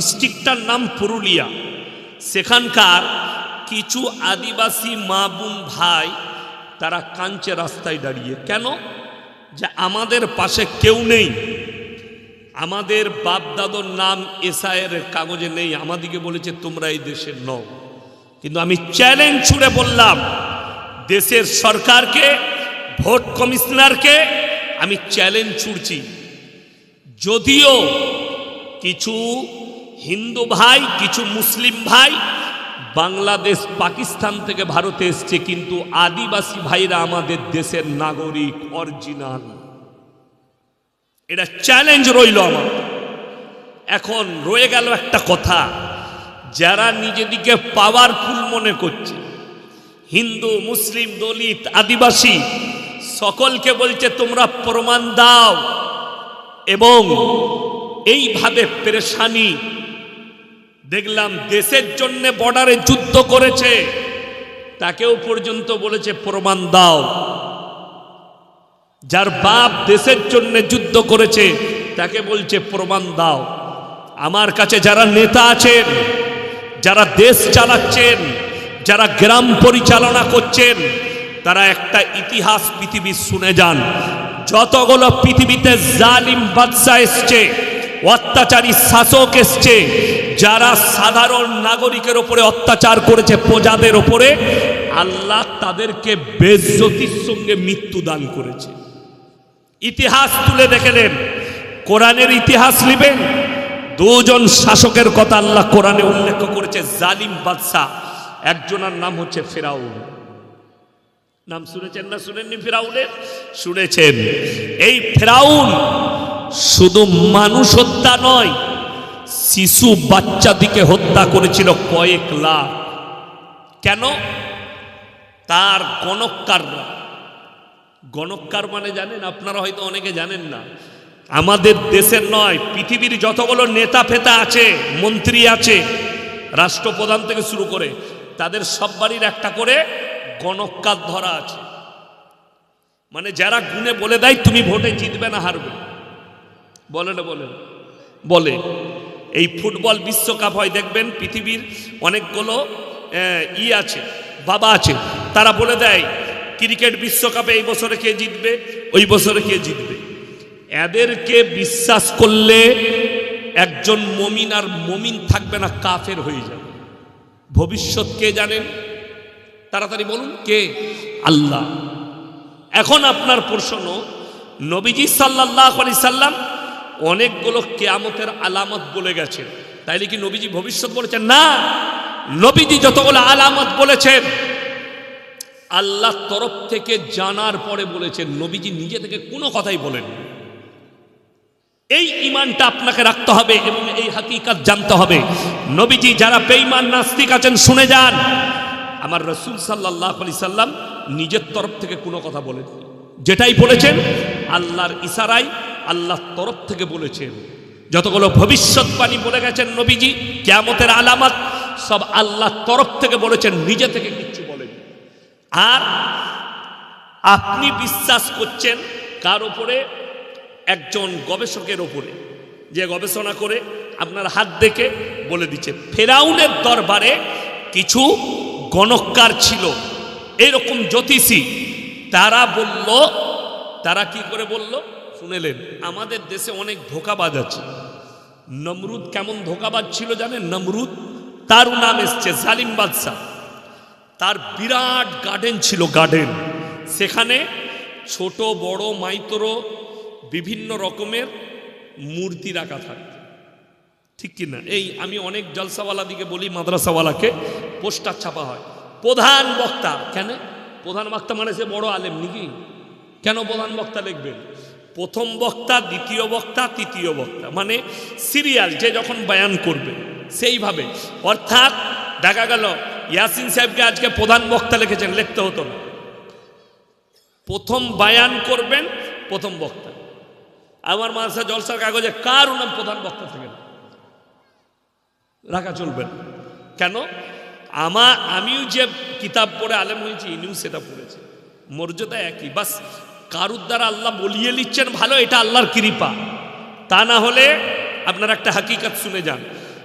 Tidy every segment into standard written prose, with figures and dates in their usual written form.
ডিস্ট্রিক্টটার নাম পুরুলিয়া। সেখানকার কিছু আদিবাসী মা বোন ভাই তারা কাঁদছে রাস্তায় দাঁড়িয়ে। কেন? যে আমাদের পাশে কেউ নেই, আমাদের বাপ দাদুর নাম এসআইয়ের কাগজে নেই, আমাদিকে বলেছে তোমরা এই দেশের নও। কিন্তু আমি চ্যালেঞ্জ ছুড়ে বললাম দেশের সরকারকে, ভোট কমিশনারকে আমি চ্যালেঞ্জ ছুড়ছি, যদিও কিছু হিন্দু ভাই, কিছু মুসলিম ভাই বাংলাদেশ পাকিস্তান থেকে ভারতে এসছে, কিন্তু আদিবাসী ভাইরা আমাদের দেশের নাগরিক অরিজিনাল। এটা চ্যালেঞ্জ রইল আমার। এখন রয়ে গেল একটা কথা, যারা নিজেদিকে পাওয়ারফুল মনে করছে, হিন্দু মুসলিম দলিত আদিবাসী সকলকে বলছে তোমরা প্রমাণ দাও, এবং এইভাবে পেরেশানি দেখলাম। দেশের জন্য বর্ডারে যুদ্ধ করেছে, তাকেও পর্যন্ত বলেছে প্রমাণ দাও। যার বাপ দেশের জন্য যুদ্ধ করেছে তাকে বলছে প্রমাণ দাও। আমার কাছে যারা নেতা আছেন, যারা দেশ চালাচ্ছেন, যারা গ্রাম পরিচালনা করছেন, তারা একটা ইতিহাস পৃথিবী শুনে যান। যতগুলো পৃথিবীতে জালিম বাদশা এসছে, অত্যাচারী শাসক এসছে, যারা সাধারণ নাগরিকের উপরে অত্যাচার করেছে, প্রজাদের উপরে, আল্লাহ তাদেরকে বেইজ্জতির সঙ্গে মৃত্যু দান করেছে। ইতিহাস তুলে দেখলেন, কোরআনের ইতিহাস নেবেন, দুজন শাসকের কথা আল্লাহ কোরআনে উল্লেখ করেছে, জালিম বাদশা। একজনের নাম হচ্ছে ফেরাউন। নাম শুনেছেন না শুনেননি? ফেরাউনের শুনেছেন। এই ফেরাউন শুধু মানুষ হত্যা নয়, শিশু বাচ্চাদিকে হত্যা করেছিল কয়েক লাখ। কেন? তার গণককাররা, গণককার মানে জানেন আপনারা, হয়তো অনেকে জানেন না, আমাদের দেশের নয়, পৃথিবীর যতগুলো নেতা ফেতা আছে, মন্ত্রী আছে, রাষ্ট্রপ্রধান থেকে শুরু করে, তাদের সব বাড়ির একটা করে গণককার ধরা আছে। মানে যারা গুনে বলে দেয় তুমি ভোটে জিতবে না হারবে। বলে না? বলে বলে এই ফুটবল বিশ্বকাপ হয়, দেখবেন পৃথিবীর অনেকগুলো আছে, বাবা আছে, তারা বলে দেয় ক্রিকেট বিশ্বকাপে এই বছরে কে জিতবে, ওই বছরে কে জিতবে। এদেরকে বিশ্বাস করলে একজন মুমিন আর মুমিন থাকবে না, কাফের হয়ে যাবে। ভবিষ্যৎ কে জানেন? তাড়াতাড়ি বলুন, কে? আল্লাহ। এখন আপনার প্রশ্ন, নবীজি সাল্লাল্লাহু আলাইহি সাল্লাম অনেকগুলো কিয়ামতের আলামত বলে গেছেন, তাইলে কি নবীজি ভবিষ্যৎ বলেছেন? না, নবীজি যতগুলো আলামত বলেছেন আল্লাহর তরফ থেকে জানার পরে বলেছেন, নবীজি নিজে থেকে কোনো কথাই বলেন। এই ঈমানটা আপনাকে রাখতে হবে এবং এই হাকিকত জানতে হবে। নবীজি যারা বেঈমান নাস্তিক আছেন শুনে যান, আমার রাসূল সাল্লাল্লাহু আলাইহি সাল্লাম নিজের তরফ থেকে কোনো কথা বলেননি। যেটাই বলেছেন আল্লাহর ইশারায়, আল্লাহর তরফ থেকে বলেছেন। যতগুলো ভবিষ্যৎবাণী বলে গেছেন নবীজি, কিয়ামতের আলামত, সব আল্লাহর তরফ থেকে বলেছেন, নিজে থেকে কিচ্ছু বলেন। আর আপনি বিশ্বাস করছেন কার উপরে? একজন গবেষকের উপরে, যে গবেষণা করে আপনার হাত দেখে বলে দিচ্ছে। ফেরাউনের দরবারে কিছু গণককার ছিল, এরকম জ্যোতিষী, তারা বলল, তারা কি করে বলল শুনেলেন? আমাদের দেশে অনেক ধোঁকাবাজ আছে। নমরুদ কেমন ধোঁকাবাজ ছিল জানেন? নমরুদ, তার নাম এসছে, জালিম বাদশা। তার বিরাট গার্ডেন ছিল, গার্ডেন, সেখানে ছোট বড় মাইতর বিভিন্ন রকমের মূর্তি রাখা থাকত, ঠিক কিনা? এই আমি অনেক জলসাওয়ালা দিকে বলি, মাদ্রাসাওয়ালাকে পোস্টার ছাপা হয়, প্রধান বক্তা। কেন প্রধান বক্তা? মানে সে বড় আলেম নাকি? কেন প্রধান বক্তা লিখবেন? প্রথম বক্তা, দ্বিতীয় বক্তা, তৃতীয় বক্তা, মানে সিরিয়াল, যে যখন বয়ান করবে সেইভাবে। অর্থাৎ দেখা গেল ইয়াসিন সাহেবকে আজকে প্রধান বক্তা লিখেছেন, লিখতে হতো না, প্রথম বয়ান করবেন প্রথম বক্তা। আমার মাদ্রাসা জলসার কাগজে কার নাম প্রধান বক্তা থেকে রাখা চলবে না। কেন? আমিও যে কিতাব পড়ে আলেম হয়েছি, ইনিও সেটা পড়েছে, মর্যাদা একই। বাস কারুর দ্বারা আল্লাহ বলিয়ে নিচ্ছেন ভালো, এটা আল্লাহর কৃপা। তা না হলে আপনার একটা হাকিকত শুনে যান,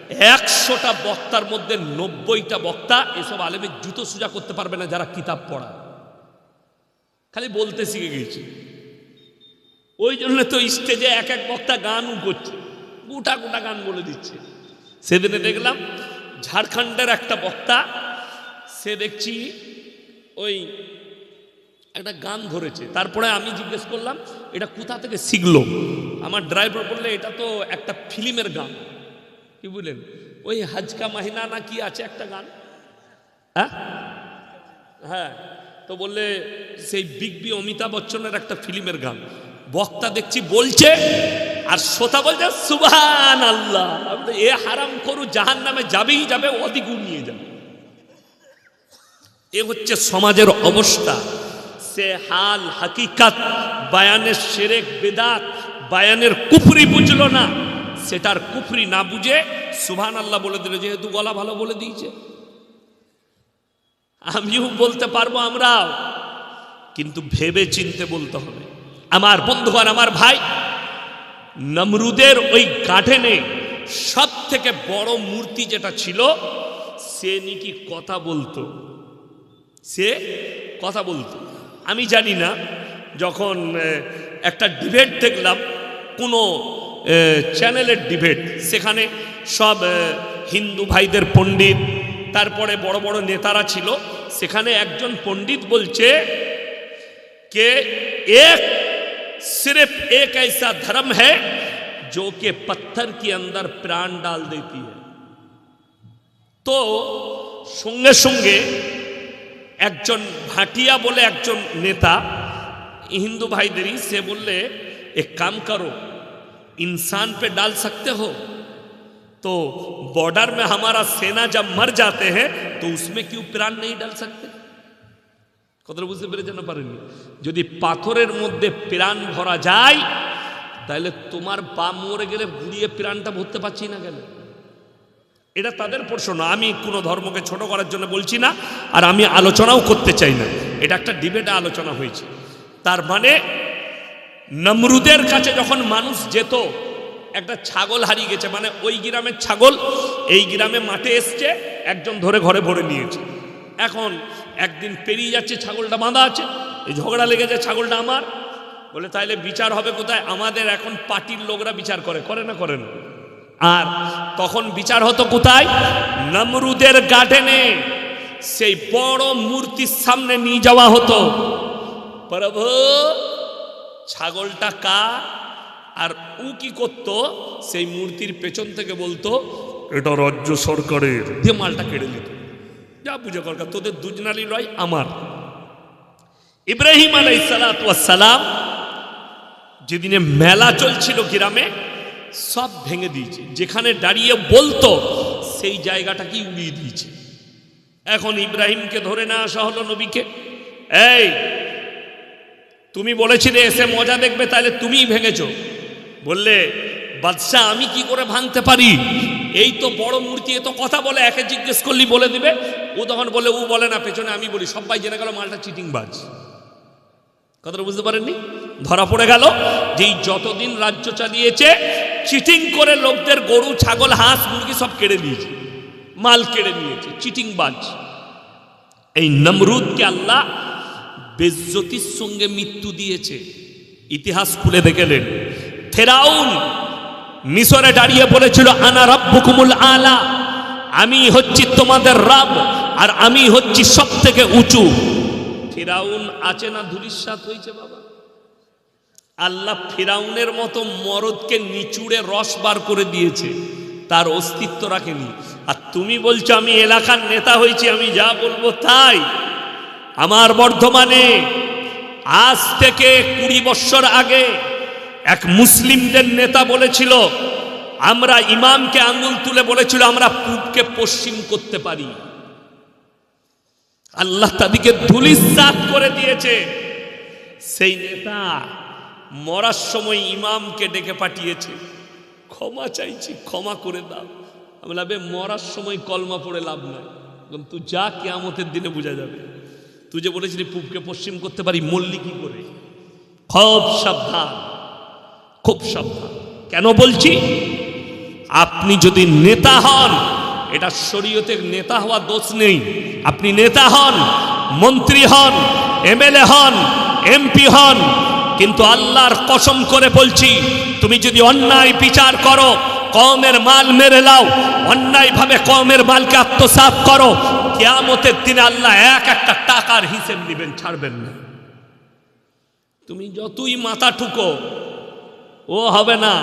100টা বক্তার মধ্যে 90টা বক্তা এসব আলেমের জুতো সোজা করতে পারবে না যারা কিতাব পড়া, খালি বলতে শিখে গেছে। ওই জন্য তো স্টেজে এক এক বক্তা গানও করছে, গোটা গোটা গান বলে দিচ্ছে। সেদিনে দেখলাম ঝাড়খণ্ডের একটা বক্তা, সে দেখছি ওই একটা গান ধরেছে। তারপরে আমি জিজ্ঞেস করলাম এটা কোথা থেকে শিখলো। আমার ড্রাইভার বললে এটা তো একটা ফিল্মের গান। কি বললেন? ওই হাজকা মাহিনা না কি আছে একটা গান, হ্যাঁ হ্যাঁ, তো বললে সেই বিগ বি অমিতাভ বচ্চনের একটা ফিল্মের গান। বক্তা দেখছি বলছে আর শ্রোতা বলছে সুবহানাল্লাহ। এ হারাম করু জাহান নামে যাবেই যাবে, অধিগুণ নিয়ে যাবে। এ হচ্ছে সমাজের অবস্থা। সে হাল হাকিকাত বায়ানের শিরক বিদআত বায়ানের কুফরি বুঝলো না, সেটার কুফরি না বুঝে সুবহানাল্লাহ বলে দিল, যেহেতু গলা ভালো বলে দিয়েছে। আমিও বলতে পারবো আমরাও, কিন্তু ভেবে চিনতে বলতে হবে। আমার বন্ধুগণ, আমার ভাই, নমরুদের ওই গার্ডেনে সব থেকে বড় মূর্তি যেটা ছিল, সে নাকি কথা বলতো। সে কথা বলতো। আমি জানি না, যখন একটা ডিবেট দেখলাম, কোনো চ্যানেলের ডিবেট, সেখানে সব হিন্দু ভাইদের পণ্ডিত, তারপরে বড় বড় নেতারা ছিল। সেখানে একজন পণ্ডিত বলছে कि एक सिर्फ एक ऐसा धर्म है जो कि पत्थर के अंदर प्राण डाल देती है। तो সঙ্গে সঙ্গে একজন ভাটিয়া বলে একজন নেতা, হিন্দু ভাইদেরই, সে বললে एक काम करो, इंसान पे डाल सकते हो, तो बॉर्डर में हमारा सेना जब मर जाते हैं तो उसमें क्यों प्राण नहीं डाल सकते। কথাটা বুঝতে পেরেছেন না পারেননি? যদি পাথরের মধ্যে প্রাণ ভরা যায়, তাহলে তোমার বাপ মরে গেলে ঘুরিয়ে প্রাণটা ভরতে পারছি না কেন? এটা তাদের প্রশ্ন। আমি কোনো ধর্মকে ছোট করার জন্য বলছি না, আর আমি আলোচনাও করতে চাই না। এটা একটা ডিবেটে আলোচনা হয়েছে। তার মানে নমরুদের কাছে যখন মানুষ যেত, একটা ছাগল হারিয়ে গেছে, মানে ওই গ্রামের ছাগল এই গ্রামে মাঠে এসছে, একজন ধরে ঘরে ভরে নিয়েছে। এখন একদিন পেরিয়ে যাচ্ছে, ছাগলটা বাঁধা আছে, এই ঝগড়া লেগেছে, ছাগলটা আমার। বলে তাইলে বিচার হবে কোথায়? আমাদের এখন পার্টির লোকরা বিচার করে না করেন? আর তখন বিচার হতো কোথায়? নমরুদের গার্ডেনে, সেই বড় মূর্তির সামনে নিয়ে যাওয়া হতো। প্রভু, ছাগলটা কার? আর ও কি করত? সেই মূর্তির পেছন থেকে বলতো এটা রাজ্য সরকারের, দিয়ে মালটা কেড়ে নিত। যা বুঝে কর, তোদের দুজনালি রয় আমার। ইব্রাহিম আলাইহিসসালাম যেদিনে মেলা চলছিল গ্রামে, সব ভেঙে দিয়েছে। যেখানে দাঁড়িয়ে বলতো সেই জায়গাটাকেই উড়িয়ে দিয়েছে। এখন ইব্রাহিমকে ধরে না আসা হলো নবীকে, এই তুমি বলেছিলে এসে মজা দেখবে, তাহলে তুমিই ভেঙেছো। বললে বাদশাহ আমি কি করে ভাঙতে পারি? এই তো বড় মূর্তি, এ তো কথা বলে, একে জিজ্ঞেস করলি বলে দিবে। ও তখন বলে, ও বলে না, পেছনে আমি বলি। সবাই জেনে গেল মালটা চিটিংবাজ। কথাটা বুঝতে পারেননি? ধরা পড়ে গেল যে যতদিন রাজ্য চালিয়েছে চিটিং করে লোকদের গরু, ছাগল, হাঁস, মুরগি সব কেড়ে নিয়েছে, মাল কেড়ে নিয়েছে, চিটিংবাজ। এই নমরুদকে আল্লাহ বেজ্জতির সঙ্গে মৃত্যু দিয়েছে। ইতিহাস খুলে দেখলেন, ফেরাউন মিশরে দাঁড়িয়ে বলেছিল আনা রাব্বুকুমুল আলা, আমি হচ্ছি তোমাদের রব, আর আমি হচ্ছি সব থেকে উঁচু। ফেরাউন আছে না ধূলিসাৎ হয়েছে বাবা। আল্লাহ ফেরাউনের মতো মরদকে নিচুড়ে রস বার করে দিয়েছে, তার অস্তিত্ব রাখেনি। আর তুমি বলছো আমি এলাকার নেতা হয়েছি, আমি যা বলবো তাই। আমার বর্ধমানে আজ থেকে 20 বছর আগে এক মুসলিমদের নেতা বলেছিল, আমরা ইমামকে আঙ্গুল তুলে বলেছিল আমরা পূবকে পশ্চিম করতে পারি। আল্লাহ তাদেরকে ধূলিসাৎ করে দিয়েছে। সেই নেতা মরার সময় ইমামকে ডেকে পাঠিয়েছে, ক্ষমা চাইছি, ক্ষমা করে দাও। আমি বললাম মরার সময় কলমা পড়ে লাভ নয়, তুই যা কিয়ামতের দিনে বোঝা যাবে। তুই যে বলেছিলি পূবকে পশ্চিম করতে পারি, মল্লি কি করে? খুব সাবধান, খুব সাবধান। কেন বলছি? আপনি যদি নেতা হন, এটা শরীয়তের নেতা হওয়া দোষ নেই, আপনি নেতা হন, মন্ত্রী হন, এমএলএ হন, এমপি হন, কিন্তু আল্লাহর কসম করে বলছি, তুমি যদি অন্যায় বিচার করো, কওমের মাল মেরে লাও, অন্যায়ভাবে কওমের মালকে আত্মসাৎ করো, কিয়ামতের দিনে আল্লাহ এক একটা টাকার হিসেব নেবেন, ছাড়বেন না। তুমি যতই মাথা ঠুকো, ও হবে না,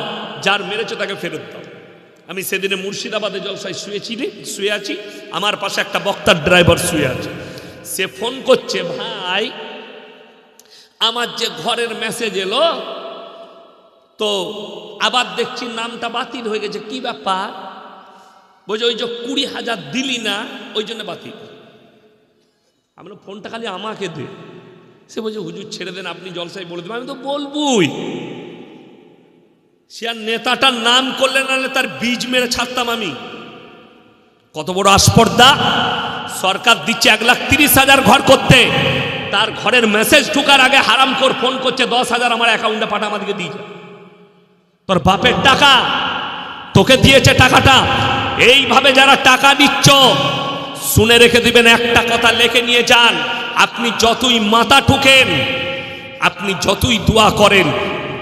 যার মেরেছে তাকে ফেরত দাও। আমি সেদিনে মুর্শিদাবাদে জলসায় শুয়ে আছি, আমার পাশে একটা বক্তার ড্রাইভার শুয়ে আছে। সে ফোন করছে, ভাই আমার যে ঘরের মেসেজ এলো, তো আবার দেখছি নামটা বাতিল হয়ে গেছে, কি ব্যাপার? বলছে ওই যে 20,000 দিলি না, ওই জন্য বাতিল। আমি ফোনটা খালি আমাকে দে। সে বলছে হুজুর ছেড়ে দেন, আপনি জলসায় বলে দেবেন। আমি তো বলবই, সে আর নেতাটার নাম করলে না, তার বীজ মেরে ছাড়তাম আমি। কত বড় আস্পর্ধা! সরকার দিচ্ছে 1,30,000 ঘর করতে, তার ঘরের মেসেজ ঢুকার আগে হারামখোর ফোন করছে 10,000 আমার অ্যাকাউন্টে পাঠা, আমাদেরকে দিয়ে যা। তোর বাপের টাকা, তোকে দিয়েছে টাকাটা। এইভাবে যারা টাকা দিচ্ছ, শুনে রেখে দিবেন, একটা কথা লিখে নিয়ে যান, আপনি যতই মাথা ঠুকেন, আপনি যতই দোয়া করেন,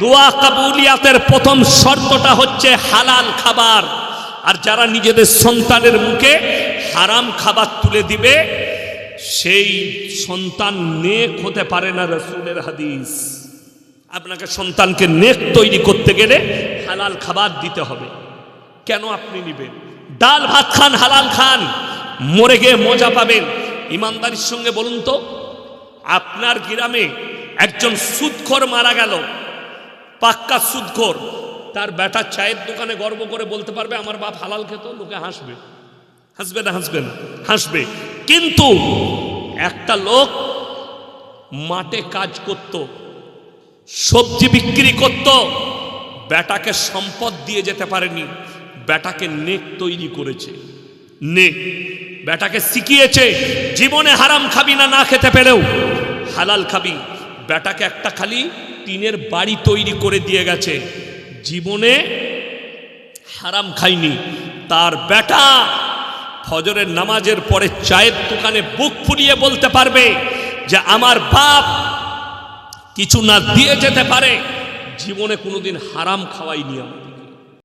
দোয়া কাবুলিয়াতের প্রথম শর্তটা হচ্ছে হালাল খাবার। আর যারা নিজেদের সন্তানের মুখে হারাম খাবার তুলে দিবে, সেই সন্তান নেক হতে পারে না। রাসূলের হাদিস। আপনাকে সন্তানকে নেক তৈরি করতে গেলে হালাল খাবার দিতে হবে। কেন আপনি নেবেন? ডাল ভাত খান, হালাল খান, মরে গিয়ে মজা পাবেন। ইমানদারির সঙ্গে বলুন তো, আপনার গ্রামে একজন সুদখোর মারা গেল, পাক্কা সুদখোর, তার বেটা চায়ের দোকানে গর্ব করে বলতে পারবে আমার বাপ হালাল খেত? লোকে হাসবে, হাসবে না? হাসবে না? হাসবে। কিন্তু একটা লোক মাঠে কাজ করত, সবজি বিক্রি করত, বেটাকে সম্পদ দিয়ে যেতে পারেনি, বেটাকে নেক তৈরি করেছে। নেক বেটাকে শিখিয়েছে, জীবনে হারাম খাবি না, না খেতে পেলেও হালাল খাবি। বেটাকে একটা খালি টিনের বাড়ি তৈরি করে দিয়ে গেছে, জীবনে হারাম খাইনি। তার বেটা ফজরের নামাজের পরে চায়ের দোকানে বুক ফুলিয়ে বলতে পারবে যে আমার বাপ কিছু না দিয়ে যেতে পারে, জীবনে কোনোদিন হারাম খাওয়াইনি আমাকে।